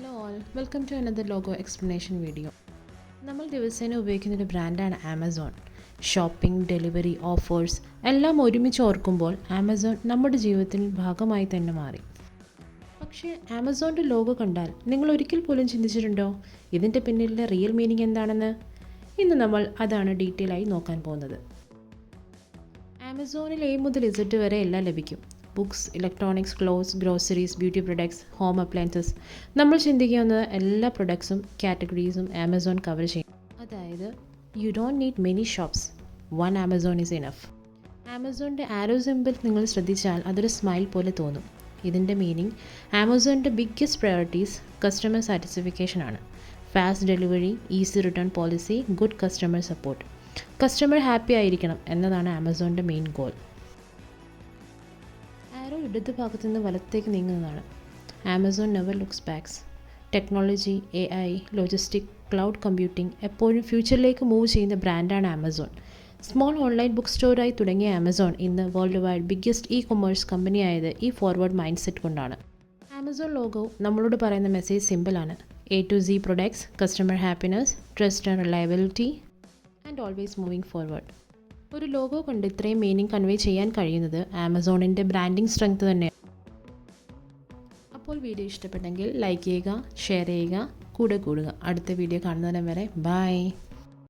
Hello all, welcome to another logo explanation video. നമ്മൾ ദിവസേന ഉപയോഗിക്കുന്നൊരു ബ്രാൻഡാണ് ആമസോൺ. ഷോപ്പിംഗ്, ഡെലിവറി, ഓഫേഴ്സ് എല്ലാം ഒരുമിച്ച് ഓർക്കുമ്പോൾ ആമസോൺ നമ്മുടെ ജീവിതത്തിൽ ഭാഗമായി തന്നെ മാറി. പക്ഷേ ആമസോണിൻ്റെ ലോഗോ കണ്ടാൽ നിങ്ങൾ ഒരിക്കൽ പോലും ചിന്തിച്ചിട്ടുണ്ടോ ഇതിൻ്റെ പിന്നിലെ റിയൽ മീനിങ് എന്താണെന്ന്? ഇന്ന് നമ്മൾ അതാണ് ഡീറ്റെയിൽ ആയി നോക്കാൻ പോകുന്നത്. ആമസോണിൽ A മുതൽ Z വരെ എല്ലാം ലഭിക്കും. Books, electronics, clothes, groceries, beauty products, home appliances. നമ്മൾ ചിന്തിക്കുന്ന എല്ലാ പ്രൊഡക്ട്സും കാറ്റഗറീസും ആമസോൺ കവർ ചെയ്യും. അതായത് you don't need many shops, one Amazon is enough. ആമസോണിൻ്റെ ആരോ സിമ്പിൾ നിങ്ങൾ ശ്രദ്ധിച്ചാൽ അതൊരു സ്മൈൽ പോലെ തോന്നും. ഇതിൻ്റെ മീനിങ് ആമസോണിൻ്റെ ബിഗ്ഗസ്റ്റ് പ്രയോറിറ്റീസ് കസ്റ്റമർ സാറ്റിസ്ഫിക്കേഷൻ ആണ്. Fast delivery, easy return policy, good customer support. Customer happy ആയിരിക്കണം എന്നതാണ് ആമസോണിൻ്റെ മെയിൻ ഗോൾ. ആരോ ഇടത് ഭാഗത്തു നിന്ന് വലത്തേക്ക് നീങ്ങുന്നതാണ്. Amazon never looks backs. Technology, AI, logistic, cloud computing എപ്പോഴും ഫ്യൂച്ചറിലേക്ക് മൂവ് ചെയ്യുന്ന ബ്രാൻഡാണ് ആമസോൺ. സ്മോൾ ഓൺലൈൻ ബുക്ക് സ്റ്റോറായി തുടങ്ങിയ ആമസോൺ ഇന്ന് വേൾഡ് വൈഡ് ബിഗ്ഗസ്റ്റ് കൊമേഴ്സ് കമ്പനിയായത് ഈ ഫോർവേഡ് മൈൻഡ് സെറ്റ് കൊണ്ടാണ്. ആമസോൺ ലോഗോ നമ്മളോട് പറയുന്ന മെസ്സേജ് സിമ്പിളാണ്. A to Z products, customer happiness, trust and reliability and always moving forward. ഒരു ലോഗോ കൊണ്ട് ഇത്രയും മീനിങ് കൺവേ ചെയ്യാൻ കഴിയുന്നത് ആമസോണിൻ്റെ ബ്രാൻഡിങ് സ്ട്രെങ്ത് തന്നെയാണ്. അപ്പോൾ വീഡിയോ ഇഷ്ടപ്പെട്ടെങ്കിൽ ലൈക്ക് ചെയ്യുക, ഷെയർ ചെയ്യുക, കൂടെ കൂടുക. അടുത്ത വീഡിയോ കാണുന്നതിന് വരെ ബൈ.